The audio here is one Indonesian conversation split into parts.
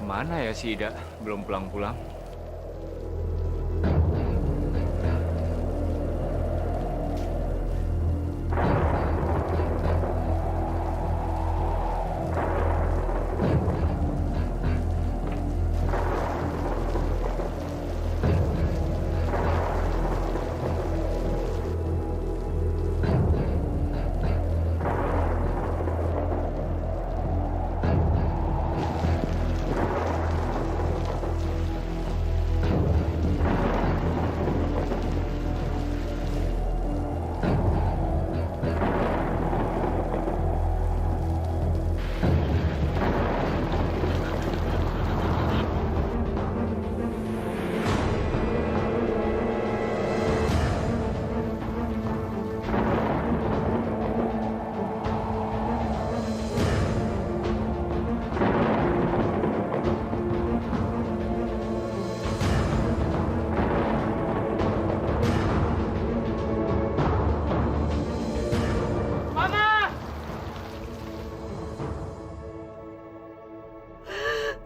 Kemana ya si Ida? Belum pulang-pulang.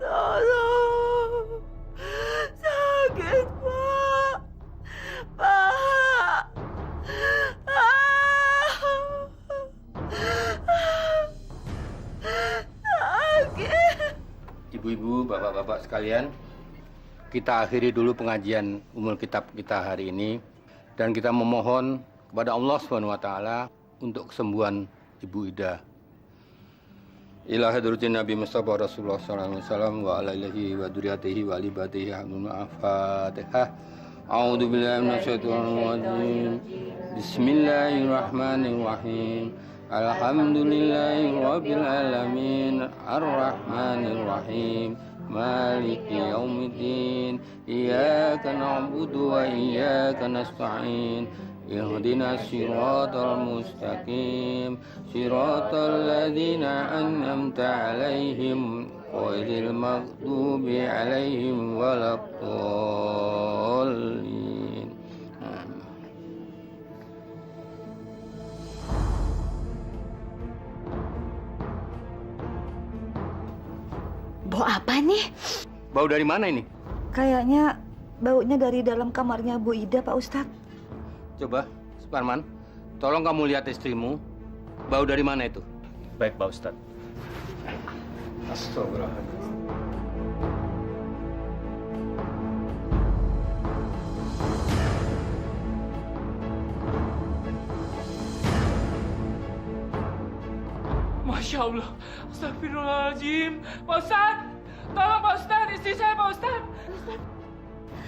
Tolong. Sakit, Pak. Pak. Sakit. Ibu-ibu, bapak-bapak sekalian, kita akhiri dulu pengajian Ummul Kitab kita hari ini dan kita memohon kepada Allah SWT untuk kesembuhan Ibu Ida. Ila hadratin Nabi Mustafa Rasulullah SAW wa ala alihi wa dzurriyyatihi wa ali baitihi hamdun al-Fatihah. A'udzu billahi minasyaitonir rajim. Bismillahirrahmanirrahim. Alhamdulillahirabbil alamin arrahmanir rahim maliki yaumiddin iyyaka na'budu wa iyyaka nasta'in ihdinas siratal mustaqim siratal ladzina an'amta 'alaihim ghairil maghdubi 'alaihim waladdallin. Bau apa nih? Bau dari mana ini? Kayaknya baunya dari dalam kamarnya Bu Ida, Pak Ustadz. Coba, Suparman, tolong kamu lihat istrimu. Bau dari mana itu? Baik, Pak Ustadz. Astagfirullahaladzim. Masya Allah, astagfirullahaladzim. Pak Ustadz, tolong Pak Ustadz, istri saya Pak Ustadz.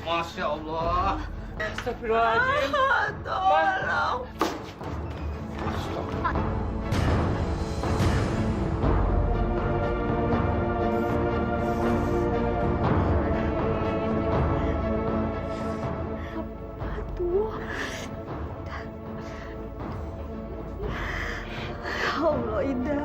Masya Allah. Astagfirullahaladzim. Tolong. Ya Allah, Ida.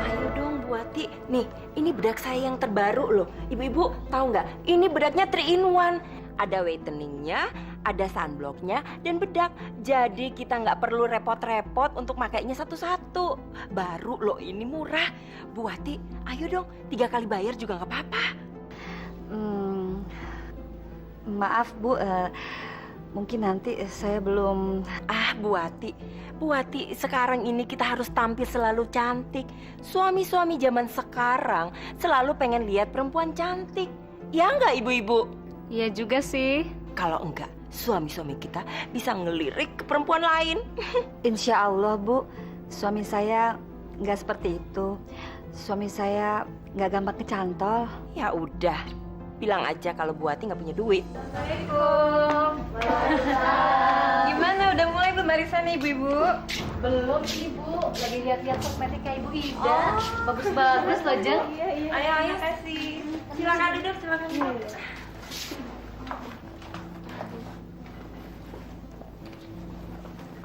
Ayo dong Bu Wati. Nih, ini bedak saya yang terbaru loh. Ibu-ibu tahu nggak? Ini bedaknya 3 in 1. Ada whiteningnya, ada sunblocknya, dan bedak. Jadi kita nggak perlu repot-repot untuk makainya satu-satu. Baru loh, ini murah. Bu Wati, ayo dong. 3 kali bayar juga nggak apa-apa. Maaf, Bu. Mungkin nanti saya belum... Bu Wati, sekarang ini kita harus tampil selalu cantik. Suami-suami zaman sekarang selalu pengen lihat perempuan cantik. Ya nggak ibu-ibu? Iya juga sih. Kalau enggak, suami-suami kita bisa ngelirik ke perempuan lain. Insya Allah, Bu. Suami saya nggak seperti itu. Suami saya nggak gampang kecantol. Ya udah, bilang aja kalau Bu Wati nggak punya duit. Gimana, udah mulai belum barisannya ibu-ibu? Belum ibu, lagi lihat-lihat kosmetika ibu Ida. Bagus-bagus loh, Jeng. Ayo, kasih. Silakan duduk, silakan duduk.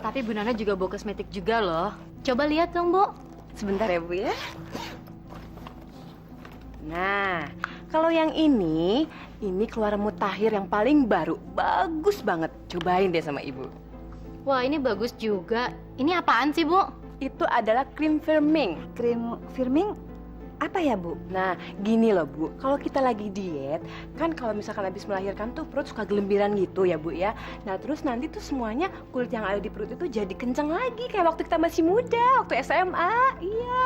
Tapi Bu Nana juga bawa kosmetik juga loh. Coba lihat dong, Bu. Sebentar ya Bu ya. Nah, kalau yang ini keluaran mutakhir yang paling baru. Bagus banget. Cobain deh sama Ibu. Wah, ini bagus juga. Ini apaan sih, Bu? Itu adalah krim firming. Krim firming apa ya, Bu? Nah, gini loh Bu, kalau kita lagi diet, kan kalau misalkan habis melahirkan tuh perut suka gelembiran gitu ya Bu ya. Nah terus nanti tuh semuanya kulit yang ada di perut itu jadi kencang lagi kayak waktu kita masih muda, waktu SMA. Iya.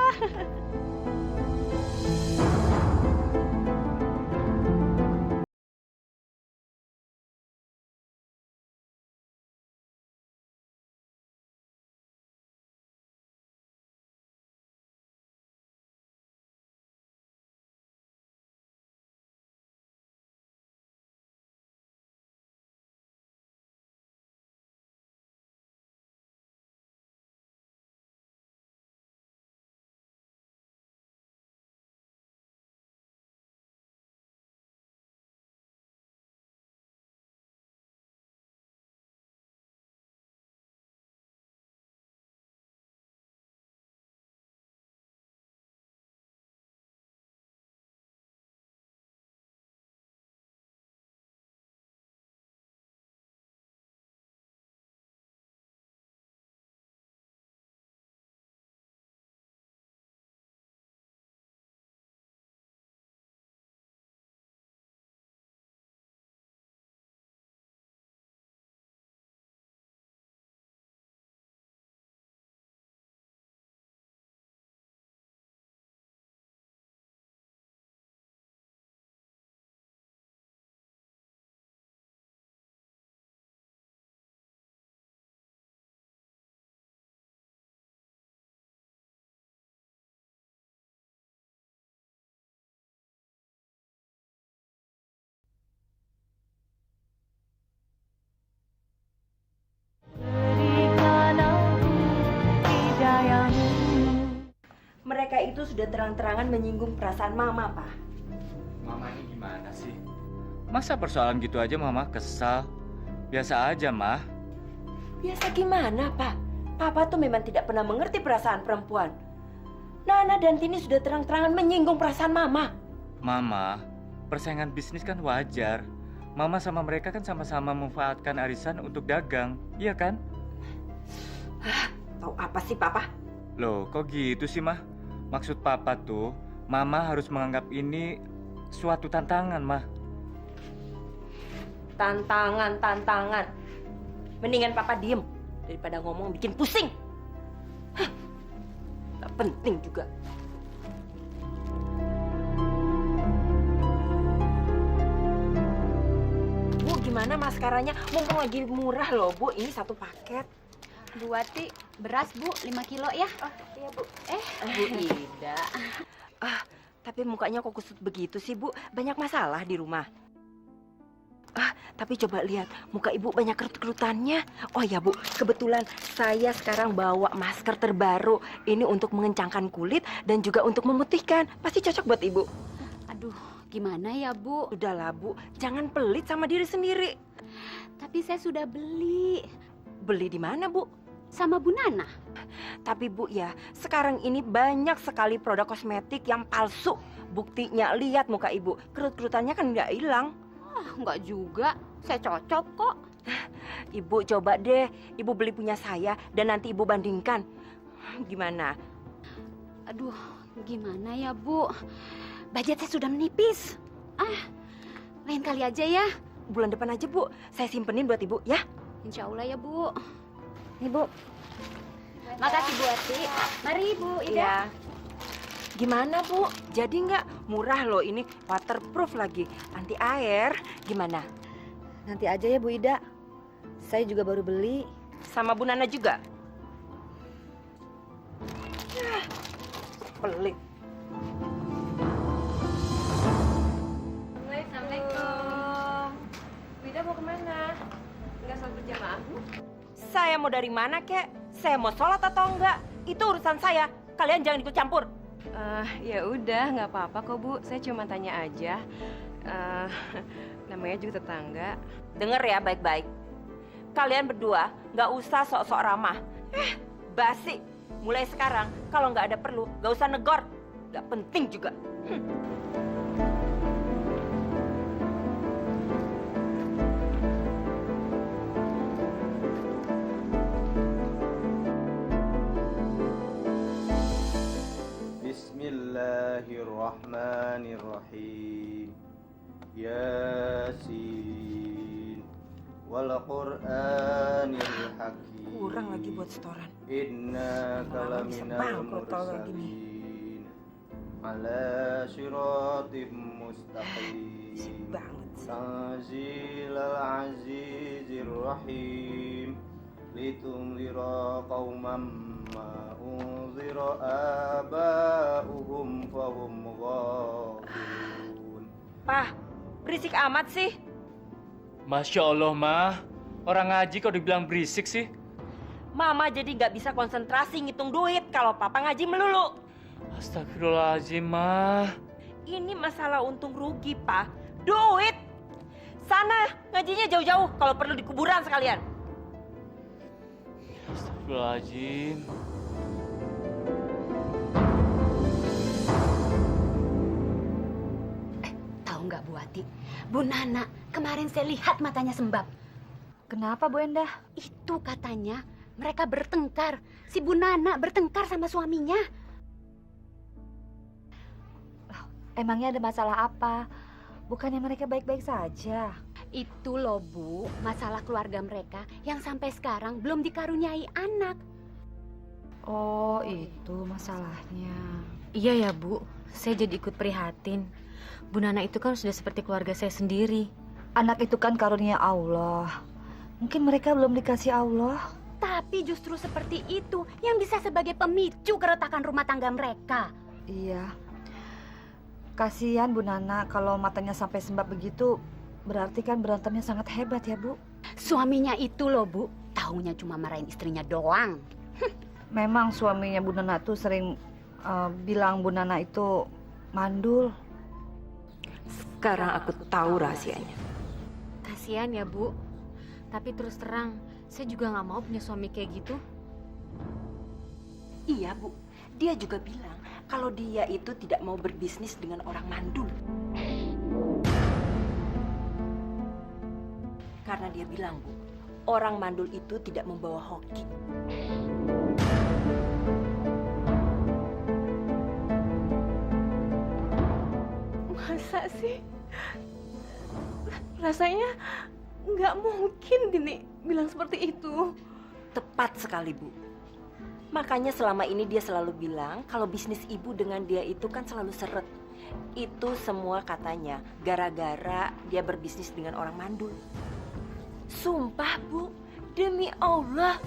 Mereka itu sudah terang-terangan menyinggung perasaan Mama, Pak. Mama ini gimana sih? Masa persoalan gitu aja Mama kesal? Biasa aja, Mah. Biasa gimana, Pak? Papa tuh memang tidak pernah mengerti perasaan perempuan. Nana dan Tini sudah terang-terangan menyinggung perasaan Mama. Mama, persaingan bisnis kan wajar. Mama sama mereka kan sama-sama memanfaatkan arisan untuk dagang, iya kan? Tahu apa sih, Papa? Loh, kok gitu sih, Mah? Maksud Papa tuh, Mama harus menganggap ini suatu tantangan, Mah. Tantangan. Mendingan Papa diem daripada ngomong bikin pusing. Gak penting juga. Bu, gimana maskaranya? Mumpung lagi murah loh, Bu. Ini satu paket. Bu Wati, beras Bu, 5 kilo ya. Oh, iya, Bu. Bu Ida. Tapi mukanya kok kusut begitu sih, Bu? Banyak masalah di rumah. Tapi coba lihat, muka Ibu banyak kerut-kerutannya. Oh ya, Bu, kebetulan saya sekarang bawa masker terbaru. Ini untuk mengencangkan kulit dan juga untuk memutihkan. Pasti cocok buat Ibu. Aduh, gimana ya Bu? Udahlah, Bu. Jangan pelit sama diri sendiri. Tapi saya sudah beli Beli di mana, Bu? sama Bu Nana. Tapi Bu ya, sekarang ini banyak sekali produk kosmetik yang palsu. Buktinya, lihat muka Ibu. Kerut-kerutannya kan nggak hilang. Enggak juga, saya cocok kok. Ibu coba deh, Ibu beli punya saya dan nanti Ibu bandingkan. Gimana? Aduh, gimana ya Bu? Budget saya sudah menipis. Lain kali aja ya. Bulan depan aja, Bu. Saya simpenin buat Ibu ya. Insya Allah ya Bu. Nih, Bu. Makasih Bu Wati. Mari Bu Ida. Iya. Gimana, Bu? Jadi nggak? Murah loh ini, waterproof lagi, anti air. Gimana? Nanti aja ya, Bu Ida. Saya juga baru beli. Sama Bu Nana juga? Pelit. Assalamualaikum. Bu Ida mau kemana? Nggak sholat berjamaah Bu? Saya mau dari mana, kek? Saya mau sholat atau enggak? Itu urusan saya. Kalian jangan ikut campur. Ya udah, nggak apa-apa kok Bu. Saya cuma tanya aja. Namanya juga tetangga. Dengar ya baik-baik. Kalian berdua nggak usah sok-sok ramah. Basi. Mulai sekarang kalau nggak ada perlu, nggak usah negor. Nggak penting juga. wal Qur'anil Hakim. Kurang lagi buat setoran. Innaka Lama-lama bisa laminal bangkrut kalau kayak gini. mursalin ala siratim mustaqim. Berisik banget sih. Tanzilal azizir rahim litunzira qauman ma unzira aba'uhum fahum ghafilun. Pah, berisik amat sih. Masya Allah, Ma. Orang ngaji kok dibilang berisik sih? Mama jadi nggak bisa konsentrasi ngitung duit kalau papa ngaji melulu. Astagfirullahaladzim, Ma. Ini masalah untung rugi, Pak. Duit. Sana ngajinya jauh-jauh kalau perlu di kuburan sekalian. Astagfirullahaladzim. Tahu nggak Bu Wati? Bu Nana, kemarin saya lihat matanya sembab. Kenapa Bu Endah? Itu katanya mereka bertengkar. Si Bu Nana bertengkar sama suaminya. Emangnya ada masalah apa? Bukannya mereka baik-baik saja? Itu loh Bu, masalah keluarga mereka yang sampai sekarang belum dikaruniai anak. Oh, itu masalahnya. Iya ya Bu, saya jadi ikut prihatin. Bu Nana itu kan sudah seperti keluarga saya sendiri. Anak itu kan karunia Allah. Mungkin mereka belum dikasih Allah. Tapi justru seperti itu yang bisa sebagai pemicu keretakan rumah tangga mereka. Iya. Kasihan Bu Nana kalau matanya sampai sembab begitu. Berarti kan berantemnya sangat hebat ya Bu. Suaminya itu loh Bu, taunya cuma marahin istrinya doang. Memang suaminya Bu Nana tuh sering bilang Bu Nana itu mandul. Sekarang aku tahu rahasianya. Kasihan ya Bu. Tapi terus terang, saya juga nggak mau punya suami kayak gitu. Iya, Bu. Dia juga bilang kalau dia itu tidak mau berbisnis dengan orang mandul. Karena dia bilang, Bu, orang mandul itu tidak membawa hoki. Masa sih? Rasanya nggak mungkin Dini bilang seperti itu. Tepat sekali, Bu. Makanya selama ini dia selalu bilang kalau bisnis ibu dengan dia itu kan selalu seret. Itu semua katanya gara-gara dia berbisnis dengan orang mandul. Sumpah, Bu, demi Allah.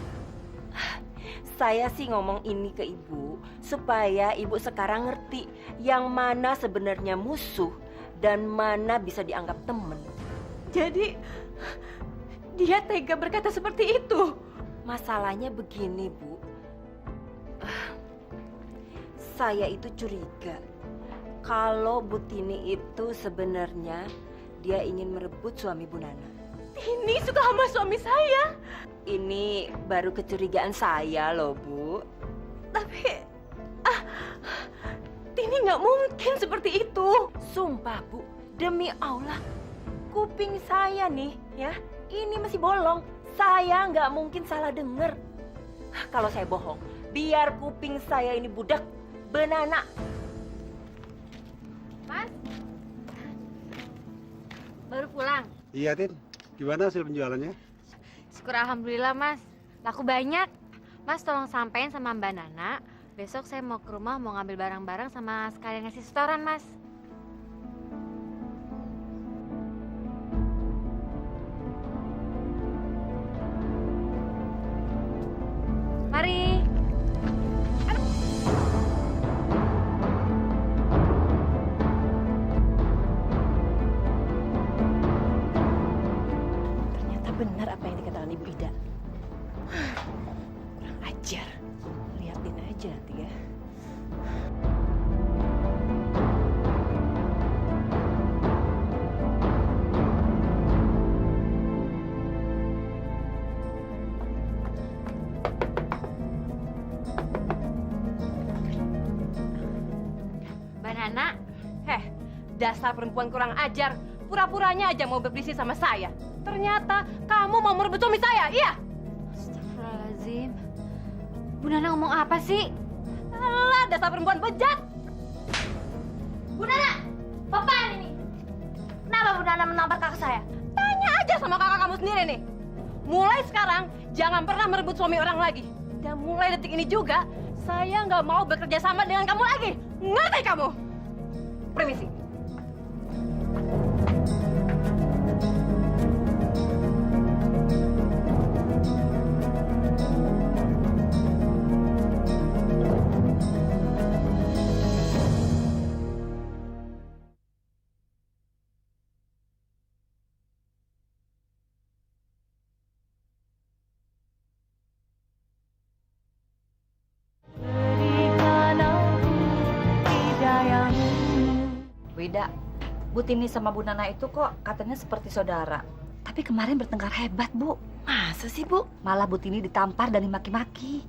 Saya sih ngomong ini ke ibu supaya ibu sekarang ngerti yang mana sebenarnya musuh dan mana bisa dianggap temen. Jadi dia tega berkata seperti itu. Masalahnya begini, Bu. Saya itu curiga kalau Bu Tini itu sebenarnya dia ingin merebut suami Bu Nana. Tini suka sama suami saya. Ini baru kecurigaan saya loh, Bu. Tapi Tini nggak mungkin seperti itu. Sumpah, Bu, demi Allah, kuping saya nih ya, ini masih bolong. Saya nggak mungkin salah dengar. Kalau saya bohong, biar kuping saya ini budak benana. Mas, baru pulang. Iya, Tin. Gimana hasil penjualannya? Syukur alhamdulillah Mas, laku banyak. Mas tolong sampein sama Mbak Nana, besok saya mau ke rumah mau ngambil barang-barang sama sekalian ngasih setoran Mas. Mari. Ternyata benar apa yang dikatakan Ibu Ida. Kurang ajar. Lihatin aja nanti ya. Mbak Nana, dasar perempuan kurang ajar. Pura-puranya aja mau berbisnis sama saya. Ternyata kamu mau merebut suami saya, iya? Astagfirullahaladzim. Bu Nana ngomong apa sih? Alah, dasar perempuan bejat. Bu Nana, apaan ini? Kenapa Bu Nana menampar kakak saya? Tanya aja sama kakak kamu tahu sendiri nih. Mulai sekarang, jangan pernah merebut suami orang lagi. Dan mulai detik ini juga, saya nggak mau bekerja sama dengan kamu lagi. Ngerti kamu? Permisi. Wida, Bu Tini sama Bu Nana itu kok katanya seperti saudara. Tapi kemarin bertengkar hebat, Bu. Masa sih, Bu? Malah Bu Tini ditampar dan dimaki-maki.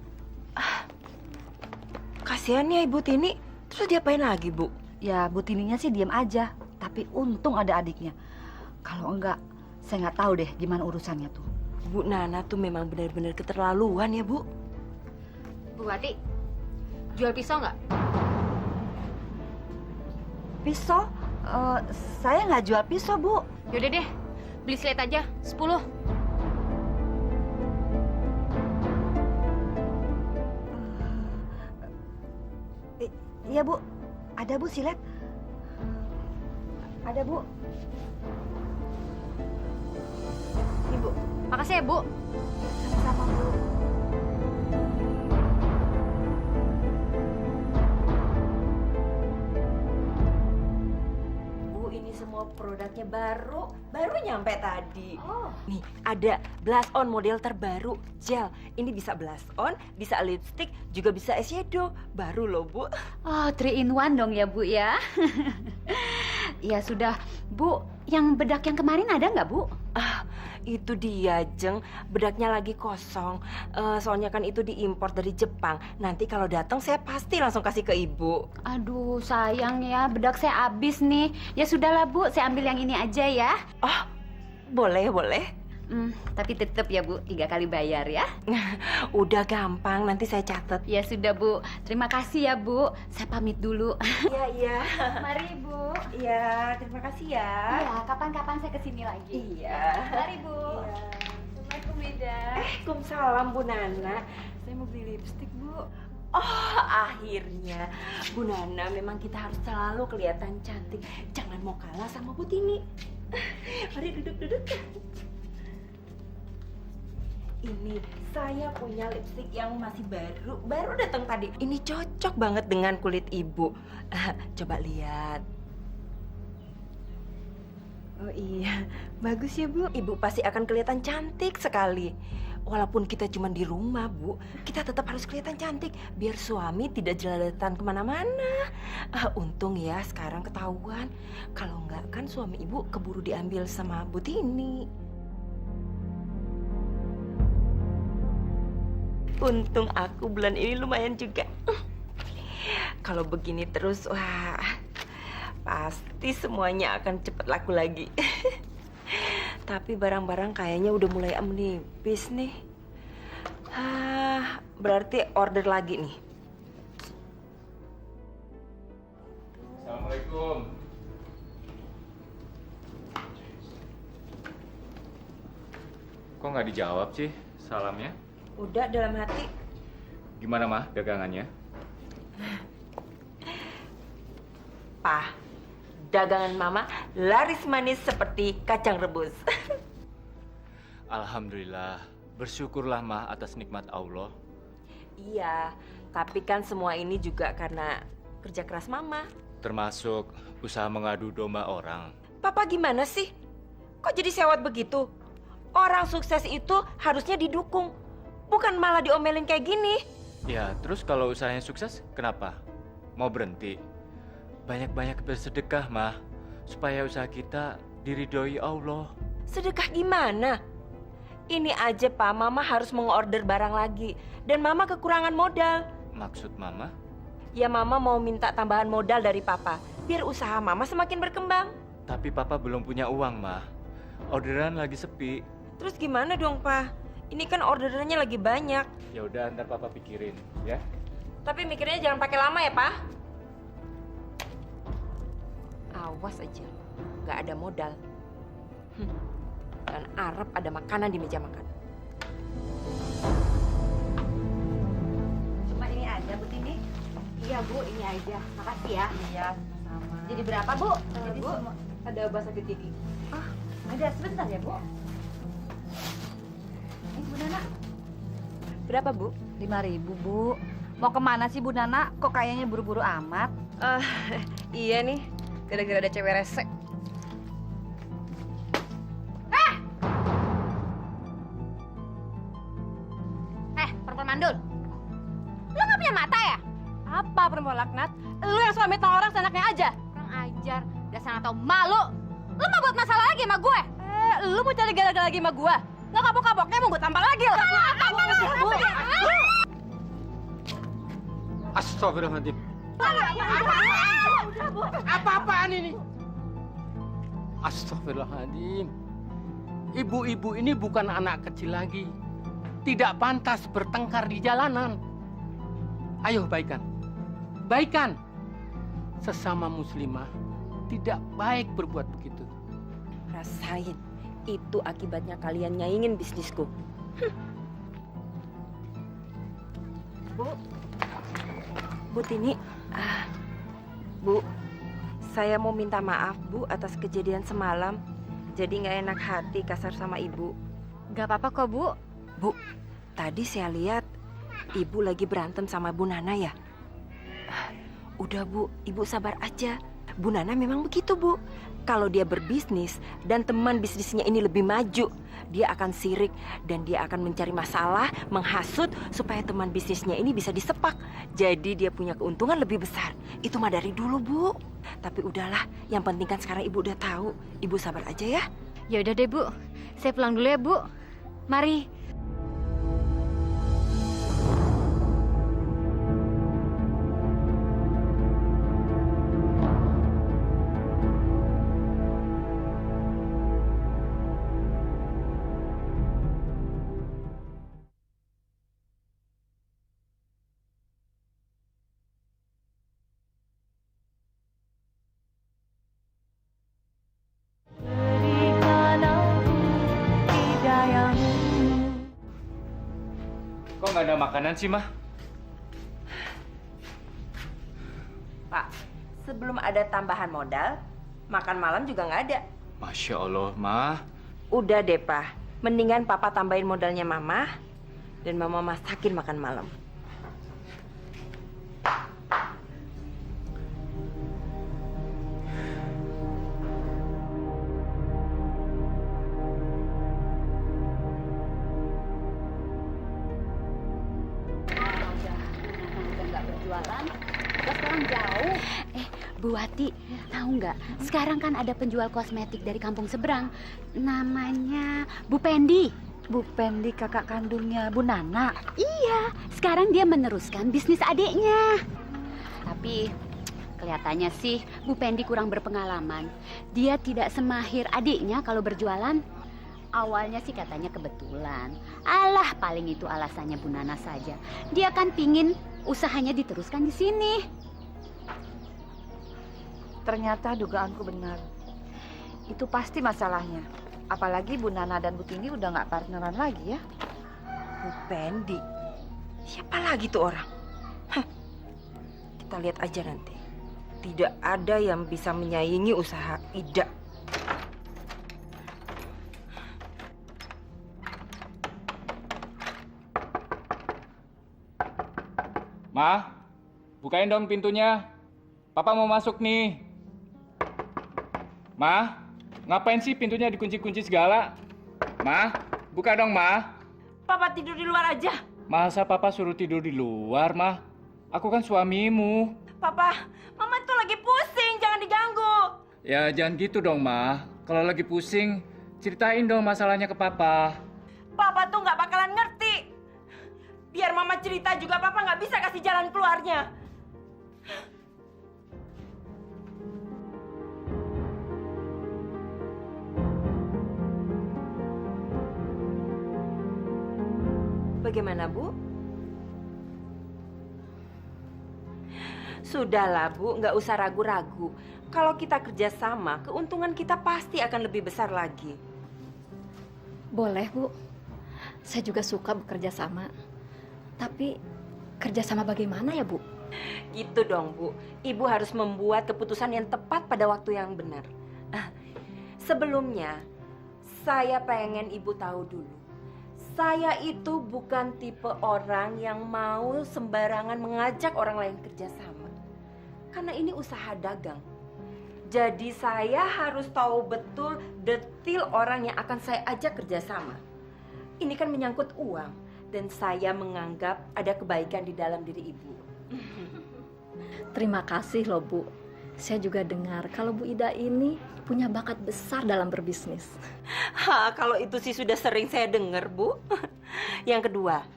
Kasihan ya Ibu Tini. Terus diapain lagi, Bu? Ya, Bu Tininya sih diam aja. Tapi untung ada adiknya. Kalau enggak, saya nggak tahu deh gimana urusannya tuh. Bu Nana tuh memang benar-benar keterlaluan ya, Bu. Bu Wati, jual pisau nggak? Pisau? Saya nggak jual pisau, Bu. Yaudah deh, beli slate aja, 10. Iya, Bu. Ada, Bu, silet. Ada, Bu. Ibu, makasih ya, Bu. Sama-sama, Bu. Bu, ini semua produknya baru nyampe tadi. Oh. Nih, ada blush on model terbaru, gel. Ini bisa blush on, bisa lipstick, juga bisa eyeshadow. Baru loh, Bu. Oh, 3 in 1 dong ya, Bu ya. Ya sudah, Bu. Yang bedak yang kemarin ada nggak, Bu? Itu dia, Jeng. Bedaknya lagi kosong. Soalnya kan itu diimpor dari Jepang. Nanti kalau datang saya pasti langsung kasih ke Ibu. Aduh, sayang ya, bedak saya habis nih. Ya sudahlah, Bu, saya ambil yang ini aja ya. Oh, boleh. Tapi tetap ya, Bu, 3 kali bayar ya. Udah gampang, nanti saya catat. Ya sudah, Bu. Terima kasih ya, Bu. Saya pamit dulu. Iya. Mari, Bu. Iya, terima kasih ya. Iya, kapan-kapan saya kesini lagi. Iya. Mari, Bu. Assalamualaikum, Wida. Waalaikumsalam, Bu Nana. Saya mau beli lipstik, Bu. Oh, akhirnya. Bu Nana, memang kita harus selalu kelihatan cantik. Jangan mau kalah sama Bu Tini. Mari duduk. Ini saya punya lipstik yang masih baru datang tadi. Ini cocok banget dengan kulit Ibu. Coba lihat. Oh iya, bagus ya, Bu. Ibu pasti akan kelihatan cantik sekali. Walaupun kita cuma di rumah, Bu, kita tetap harus kelihatan cantik biar suami tidak jelalatan kemana-mana. Untung ya sekarang ketahuan. Kalau enggak kan suami Ibu keburu diambil sama Bu Tini. Untung aku bulan ini lumayan juga. Kalau begini terus, wah, pasti semuanya akan cepat laku lagi. Tapi barang-barang kayaknya udah mulai menipis nih. Berarti order lagi nih. Assalamualaikum. Kok nggak dijawab sih salamnya? Udah dalam hati. Gimana, Mah, dagangannya? Pak, dagangan Mama laris manis seperti kacang rebus. Alhamdulillah. Bersyukurlah, Mah, atas nikmat Allah. Iya, tapi kan semua ini juga karena kerja keras Mama. Termasuk usaha mengadu domba orang. Papa gimana sih? Kok jadi sewot begitu? Orang sukses itu harusnya didukung, bukan malah diomelin kayak gini. Ya, terus kalau usahanya sukses, kenapa? Mau berhenti? Banyak-banyak bersedekah, Mah, supaya usaha kita diridhoi Allah. Sedekah gimana? Ini aja, Pak, Mama harus mengorder barang lagi. Dan Mama kekurangan modal. Maksud Mama? Ya, Mama mau minta tambahan modal dari Papa, biar usaha Mama semakin berkembang. Tapi Papa belum punya uang, Mah. Orderan lagi sepi. Terus gimana dong, Pak? Ini kan orderannya lagi banyak. Ya udah, ntar Papa pikirin, ya. Tapi mikirnya jangan pakai lama ya, Pak. Awas aja, nggak ada modal. restoran Arab ada makanan di meja makan. Cuma ini aja, Bu Tini. Iya Bu, ini aja. Makasih ya. Iya, sama. Jadi berapa Bu? Jadi Bu, semua ada obat sakit gigi. ada sebentar ya Bu. Ini Bu Nana. Berapa, Bu? 5.000, Bu. Mau kemana sih Bu Nana? Kok kayaknya buru-buru amat? Iya nih, gara-gara ada cewek rese. Perempuan mandul. Lu nggak punya mata ya? Apa perempuan laknat? Lu yang suami tong orang senaknya aja. Kurang ajar. Dasar nggak tahu malu. Lu mau buat masalah lagi sama gue? Lu mau cari gara-gara lagi sama gua? Nggak kapok-kapoknya mau gue tampar lagi loh. Astagfirullahaladzim. Apa-apaan ini? Astagfirullahaladzim. Ibu-ibu ini bukan anak kecil lagi. Tidak pantas bertengkar di jalanan. Ayo baikan. Baikan. Sesama muslimah tidak baik berbuat begitu. Rasain. Itu akibatnya kalian nyaingin bisnisku. Bu Tini, Bu, saya mau minta maaf Bu atas kejadian semalam. Jadi nggak enak hati kasar sama Ibu. Gak apa-apa kok Bu. Bu, tadi saya lihat Ibu lagi berantem sama Bu Nana ya? Udah Bu, Ibu sabar aja. Bu Nana memang begitu Bu. Kalau dia berbisnis dan teman bisnisnya ini lebih maju, dia akan sirik dan dia akan mencari masalah, menghasut supaya teman bisnisnya ini bisa disepak. Jadi dia punya keuntungan lebih besar. Itu mah dari dulu Bu. Tapi udahlah, yang penting kan sekarang Ibu udah tahu. Ibu sabar aja ya. Ya udah deh Bu. Saya pulang dulu ya Bu. Mari. Kok nggak ada makanan sih, Mah? Pak, sebelum ada tambahan modal, makan malam juga nggak ada. Masya Allah, Mah. Udah deh, Pak. Mendingan Papa tambahin modalnya Mama, dan Mama masakin makan malam. Sekarang jauh. Bu Wati, tahu nggak? Sekarang kan ada penjual kosmetik dari kampung seberang. Namanya Bu Pendi. Bu Pendi kakak kandungnya Bu Nana. Iya, sekarang dia meneruskan bisnis adiknya. Tapi kelihatannya sih Bu Pendi kurang berpengalaman. Dia tidak semahir adiknya kalau berjualan. Awalnya sih katanya kebetulan. Alah, paling itu alasannya Bu Nana saja. Dia kan pingin usahanya diteruskan di sini. Ternyata dugaanku benar. Itu pasti masalahnya. Apalagi Bu Nana dan Bu Tini udah nggak partneran lagi ya. Bu Pendi? Siapa lagi tuh orang? Hah. Kita lihat aja nanti. Tidak ada yang bisa menyaingi usaha Ida. Ma, bukain dong pintunya. Papa mau masuk nih. Ma, ngapain sih pintunya dikunci-kunci segala? Ma, buka dong, Ma. Papa tidur di luar aja. Masa Papa suruh tidur di luar, Ma? Aku kan suamimu. Papa, Mama tuh lagi pusing, jangan diganggu. Ya, jangan gitu dong, Ma. Kalau lagi pusing, ceritain dong masalahnya ke Papa. Papa tuh nggak bakalan ngerti. Biar Mama cerita juga Papa nggak bisa kasih jalan keluarnya. Bagaimana, Bu? Sudahlah, Bu, nggak usah ragu-ragu. Kalau kita kerjasama, keuntungan kita pasti akan lebih besar lagi. Boleh, Bu. Saya juga suka bekerja sama. Tapi kerja sama bagaimana ya, Bu? Gitu dong, Bu. Ibu harus membuat keputusan yang tepat pada waktu yang benar. Sebelumnya, saya pengen Ibu tahu dulu. Saya itu bukan tipe orang yang mau sembarangan mengajak orang lain kerjasama. Karena ini usaha dagang. Jadi saya harus tahu betul detail orang yang akan saya ajak kerjasama. Ini kan menyangkut uang. Dan saya menganggap ada kebaikan di dalam diri Ibu. Terima kasih loh, Bu. Saya juga dengar kalau Bu Ida ini punya bakat besar dalam berbisnis. Kalau itu sih sudah sering saya dengar, Bu. Yang kedua,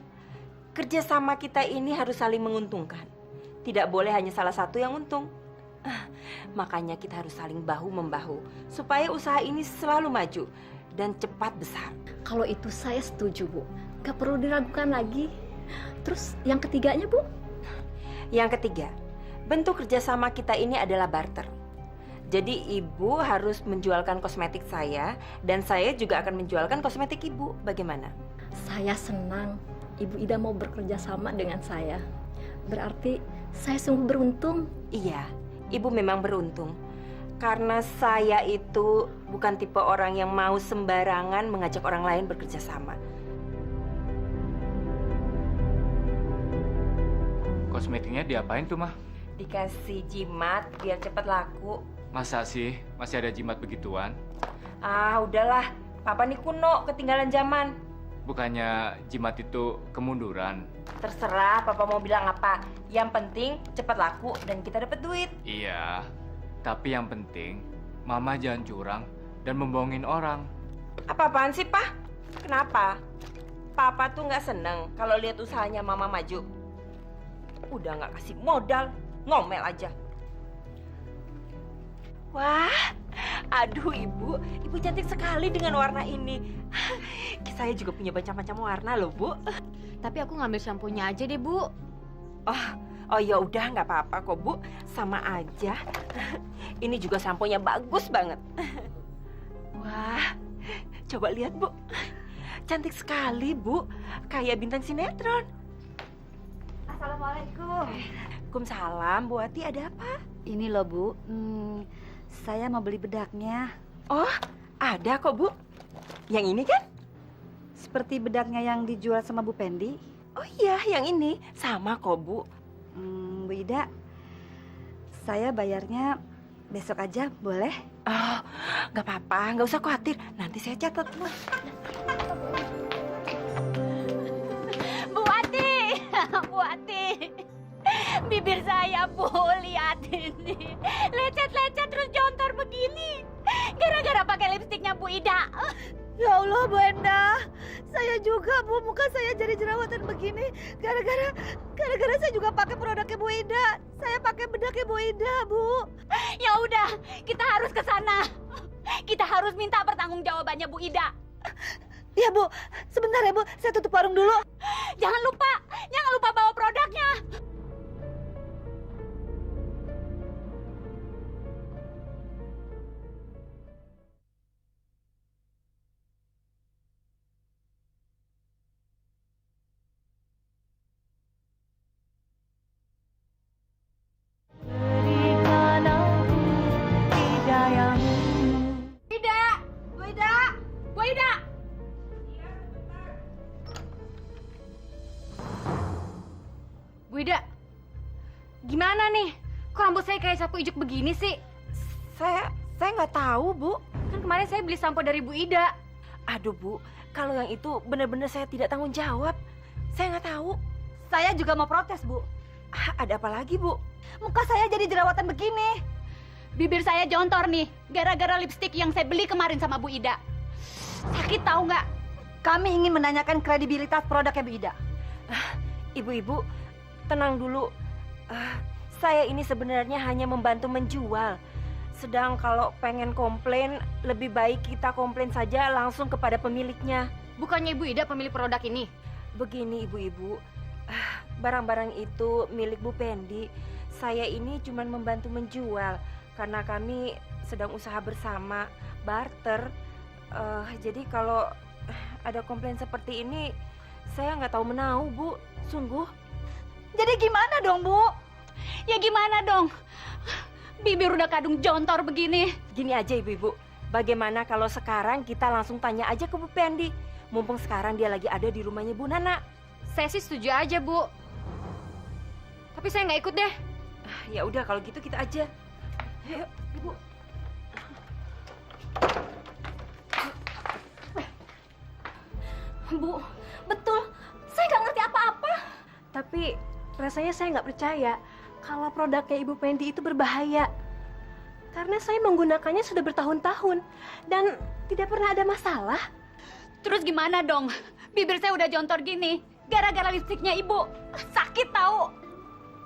kerjasama kita ini harus saling menguntungkan. Tidak boleh hanya salah satu yang untung. Makanya kita harus saling bahu-membahu supaya usaha ini selalu maju dan cepat besar. Kalau itu saya setuju, Bu. Gak perlu diragukan lagi. Terus yang ketiganya, Bu? Yang ketiga, bentuk kerjasama kita ini adalah barter. Jadi Ibu harus menjualkan kosmetik saya dan saya juga akan menjualkan kosmetik Ibu. Bagaimana? Saya senang Ibu Ida mau bekerja sama dengan saya. Berarti saya sungguh beruntung. Iya, Ibu memang beruntung. Karena saya itu bukan tipe orang yang mau sembarangan mengajak orang lain bekerja sama. Kosmetiknya diapain tuh, Mah? Dikasih jimat biar cepat laku. Masa sih masih ada jimat begituan? Udahlah. Papa nih kuno, ketinggalan zaman. Bukannya jimat itu kemunduran? Terserah Papa mau bilang apa. Yang penting cepat laku dan kita dapat duit. Iya, tapi yang penting Mama jangan curang dan membohongin orang. Apa-apaan sih, Pak? Kenapa? Papa tuh nggak seneng kalau lihat usahanya Mama maju. Udah nggak kasih modal, ngomel aja. Wah, aduh Ibu cantik sekali dengan warna ini. Saya juga punya macam-macam warna loh, Bu. Tapi aku ngambil shampoo-nya aja deh, Bu. Oh ya udah nggak apa-apa kok, Bu. Sama aja. Ini juga samponya bagus banget. Wah, coba lihat, Bu. Cantik sekali, Bu. Kayak bintang sinetron. Assalamualaikum. Waalaikumsalam, Bu Ati, ada apa? Ini loh, Bu. Saya mau beli bedaknya. Oh, ada kok, Bu. Yang ini kan? Seperti bedaknya yang dijual sama Bu Pendi. Oh iya, yang ini. Sama kok, Bu. Bu Ida, saya bayarnya besok aja, boleh? Oh, nggak apa-apa. Nggak usah khawatir. Nanti saya catat, Bu. Bu Ati, Bu Ati. Bibir saya, Bu, lihat ini. Lecet-lecet terus jontor begini. Gara-gara pakai lipstiknya Bu Ida. Ya Allah, Bu Enda. Saya juga, Bu, muka saya jadi jerawatan begini. Gara-gara saya juga pakai produknya Bu Ida. Saya pakai bedaknya Bu Ida, Bu. Ya udah, kita harus ke sana. Kita harus minta pertanggungjawabannya Bu Ida. Ya, Bu. Sebentar ya, Bu. Saya tutup warung dulu. Jangan lupa bawa produknya. Bu Ida! Bu Ida, gimana nih? Kok rambut saya kayak sapu ijuk begini sih? Saya nggak tahu, Bu. Kan kemarin saya beli sampo dari Bu Ida. Aduh, Bu. Kalau yang itu benar-benar saya tidak tanggung jawab. Saya nggak tahu. Saya juga mau protes, Bu. Ada apa lagi, Bu? Muka saya jadi jerawatan begini. Bibir saya jontor nih, gara-gara lipstik yang saya beli kemarin sama Bu Ida. Sakit tahu nggak? Kami ingin menanyakan kredibilitas produknya Bu Ida. Ibu-ibu, tenang dulu. Saya ini sebenarnya hanya membantu menjual. Sedang kalau pengen komplain, lebih baik kita komplain saja langsung kepada pemiliknya. Bukannya Ibu Ida pemilik produk ini? Begini ibu-ibu, barang-barang itu milik Bu Pendi. Saya ini cuma membantu menjual karena kami sedang usaha bersama, barter. Jadi kalau ada komplain seperti ini, saya nggak tahu menau, Bu. Sungguh. Jadi gimana dong, Bu? Ya gimana dong? Bibir udah kadung jontor begini. Gini aja Ibu-ibu, bagaimana kalau sekarang kita langsung tanya aja ke Bu Pendi? Mumpung sekarang dia lagi ada di rumahnya Bu Nana. Saya sih setuju aja, Bu. Tapi saya nggak ikut deh. Ya udah kalau gitu kita aja. Ayo, Ibu. Bu, betul. Saya nggak ngerti apa-apa. Tapi rasanya saya nggak percaya kalau produknya Ibu Pendi itu berbahaya. Karena saya menggunakannya sudah bertahun-tahun dan tidak pernah ada masalah. Terus gimana dong? Bibir saya udah jontor gini. Gara-gara lipstiknya ibu. Sakit tahu.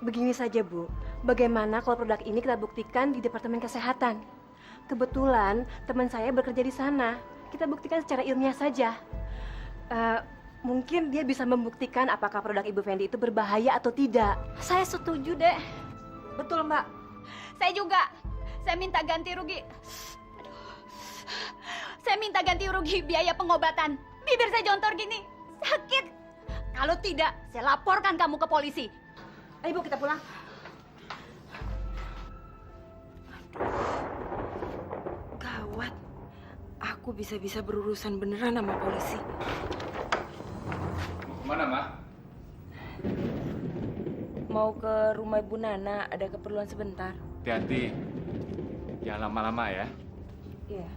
Begini saja, Bu. Bagaimana kalau produk ini kita buktikan di Departemen Kesehatan? Kebetulan teman saya bekerja di sana. Kita buktikan secara ilmiah saja. Mungkin dia bisa membuktikan apakah produk Ibu Fendi itu berbahaya atau tidak. Saya setuju deh. Betul, Mbak. Saya juga. Saya minta ganti rugi. Saya minta ganti rugi biaya pengobatan. Bibir saya jontor gini. Sakit. Kalau tidak, saya laporkan kamu ke polisi. Ayo, Bu, kita pulang. Gawat. Aku bisa-bisa berurusan beneran sama polisi. Kemana, Ma? Mau ke rumah Ibu Nana, ada keperluan sebentar. Hati-hati. Jangan lama-lama ya. Iya.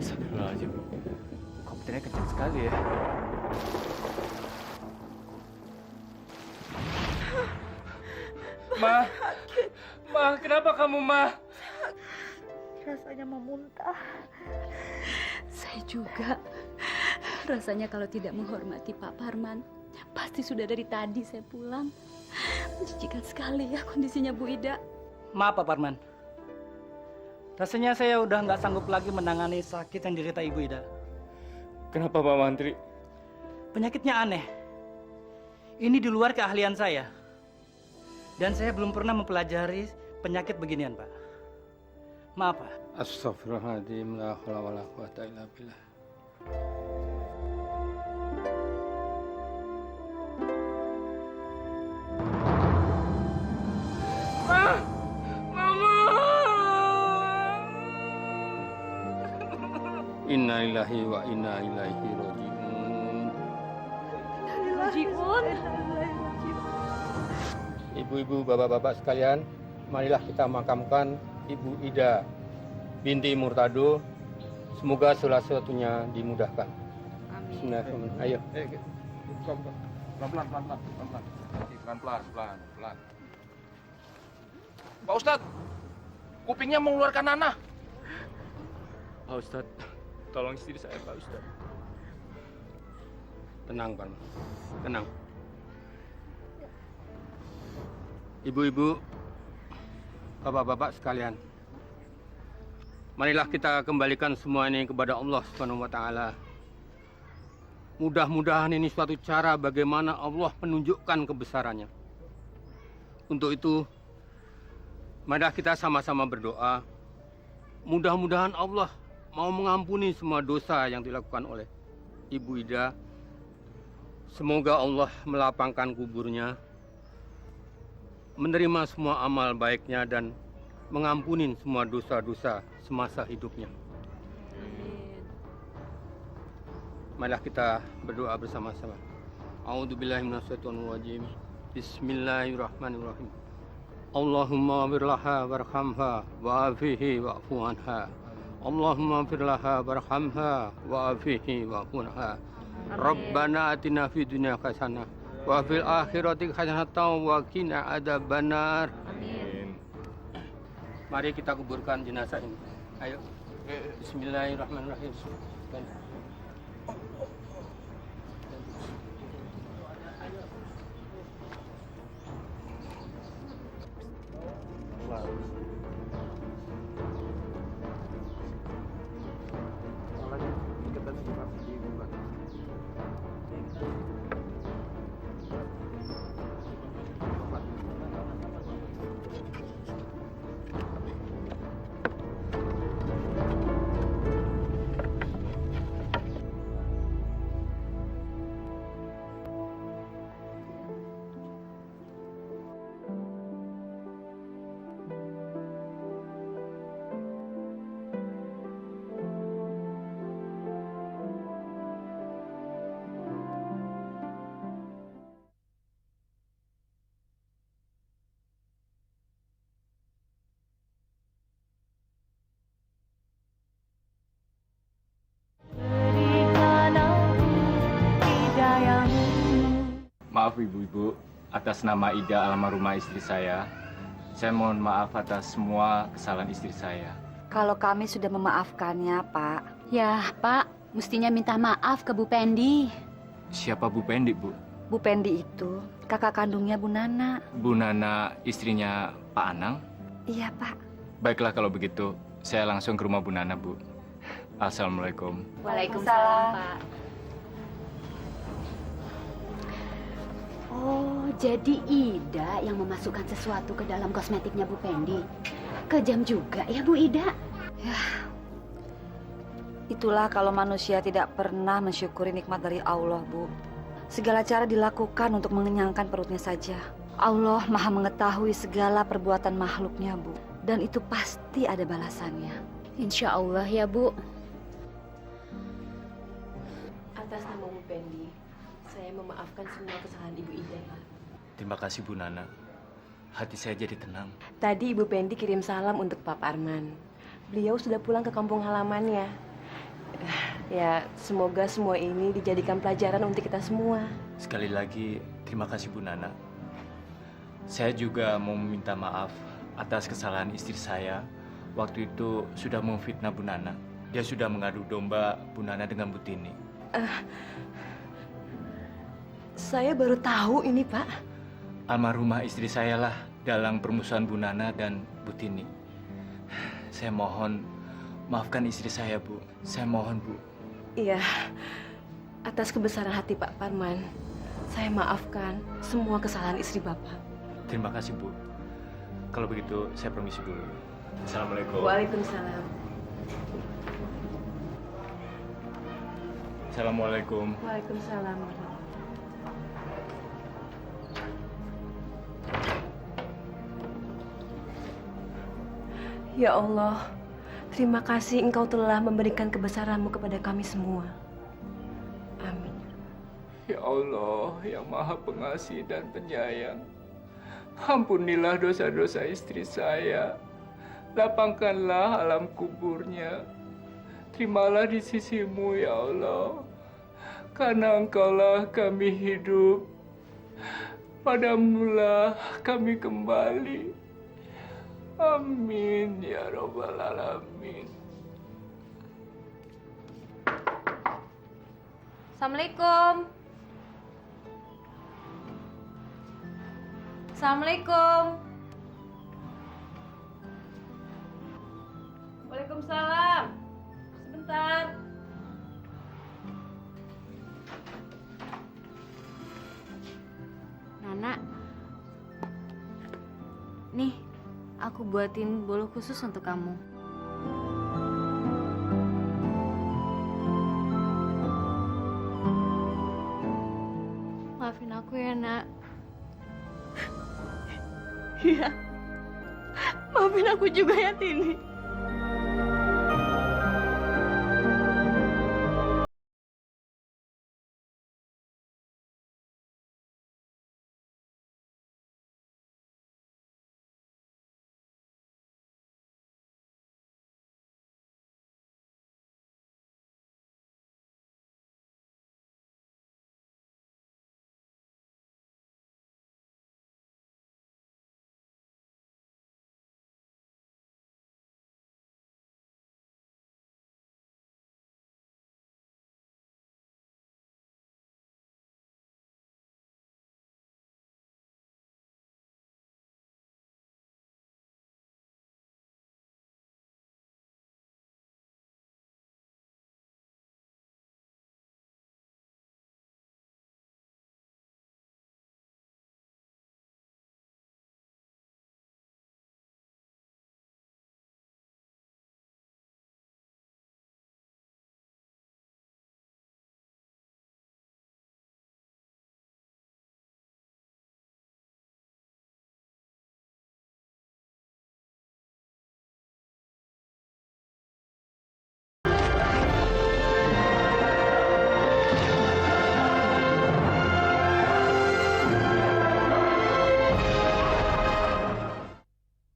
Astagfirullahaladzim. Komputernya kencang sekali ya. Ma, kenapa kamu, Ma? Rasanya mau muntah. Saya juga. Rasanya kalau tidak menghormati Pak Parman, pasti sudah dari tadi saya pulang. Menjijikan sekali ya kondisinya Bu Ida. Maaf Pak Parman. Rasanya saya udah nggak sanggup lagi menangani sakit yang diderita Ibu Ida. Kenapa Pak Mantri? Penyakitnya aneh. Ini di luar keahlian saya. Dan saya belum pernah mempelajari penyakit beginian, Pak. Maaf, Pak. Astagfirullahaladzim, la haula wala quwata illa billah. Inna lillahi wa inna ilaihi raji'un. Ibu-ibu, bapak-bapak sekalian, marilah kita makamkan Ibu Ida binti Murtado. Semoga segala sesuatunya dimudahkan. Amin. Bismillahirrahmanirrahim. Ayo. Pelan-pelan. Pak Ustadz, kupingnya mengeluarkan nanah. Pak Ustadz, tolong istri saya, Pak Ustadz. Tenang, Pak. Tenang. Ibu-ibu, bapak-bapak sekalian, marilah kita kembalikan semua ini kepada Allah Subhanahu wa taala. Mudah-mudahan ini suatu cara bagaimana Allah menunjukkan kebesarannya. Untuk itu, marilah kita sama-sama berdoa. Mudah-mudahan Allah mau mengampuni semua dosa yang dilakukan oleh Ibu Ida. Semoga Allah melapangkan kuburnya, menerima semua amal baiknya dan mengampuni semua dosa-dosa semasa hidupnya. Marilah kita berdoa bersama-sama. A'udzubillahi minasyaitonirrajim. Bismillahirrahmanirrahim. Allahumma firlaha warhamha wa'afihi wa'fu anha. Allahumma firlaha warhamha wa'afihi wa'fu anha. Rabbana atina fid dunya hasanah wa fil akhirati hasanatan wa qina adzabannar. Amin. Mari kita kuburkan jenazah ini. Ayo. Bismillahirrahmanirrahim. Maaf ibu-ibu, atas nama Ida almarhumah istri saya mohon maaf atas semua kesalahan istri saya. Kalau kami sudah memaafkannya, Pak. Ya, Pak, mestinya minta maaf ke Bu Pendi. Siapa Bu Pendi, Bu? Bu Pendi itu kakak kandungnya Bu Nana. Bu Nana istrinya Pak Anang? Iya, Pak. Baiklah kalau begitu, saya langsung ke rumah Bu Nana, Bu. Assalamualaikum. Waalaikumsalam, Pak. Oh, jadi Ida yang memasukkan sesuatu ke dalam kosmetiknya Bu Pendi. Kejam juga ya Bu Ida. Ya, itulah kalau manusia tidak pernah mensyukuri nikmat dari Allah, Bu. Segala cara dilakukan untuk mengenyangkan perutnya saja. Allah Maha mengetahui segala perbuatan makhluknya, Bu. Dan itu pasti ada balasannya. Insya Allah ya Bu. Atas nama Bu Pendi, saya memaafkan semua kesalahan Ibu Ida, Pak. Terima kasih Bu Nana. Hati saya jadi tenang. Tadi Ibu Pendi kirim salam untuk Pak Parman. Beliau sudah pulang ke kampung halamannya. Ya, semoga semua ini dijadikan pelajaran untuk kita semua. Sekali lagi, terima kasih Bu Nana. Saya juga mau meminta maaf atas kesalahan istri saya. Waktu itu sudah memfitnah Bu Nana. Dia sudah mengadu domba Bu Nana dengan Bu Tini. Saya baru tahu ini, Pak. Almarhumah istri saya lah dalam permusuhan Bu Nana dan Bu Tini. Saya mohon, maafkan istri saya, Bu. Saya mohon, Bu. Iya, atas kebesaran hati Pak Parman, saya maafkan semua kesalahan istri Bapak. Terima kasih, Bu. Kalau begitu, saya permisi dulu. Assalamualaikum. Waalaikumsalam. Assalamualaikum. Waalaikumsalam. Ya Allah, terima kasih Engkau telah memberikan kebesaran-Mu kepada kami semua. Amin. Ya Allah, yang Maha Pengasih dan Penyayang, ampunilah dosa-dosa istri saya. Lapangkanlah alam kuburnya. Terimalah di sisi-Mu, ya Allah. Karena Engkaulah kami hidup. Padamulah kami kembali. Amin, ya Rabbal Alamin. Assalamualaikum. Assalamualaikum. Waalaikumsalam. Sebentar. Nana, nih aku buatin bolu khusus untuk kamu. Maafin aku ya, Nak. Iya. Maafin aku juga ya, Tini.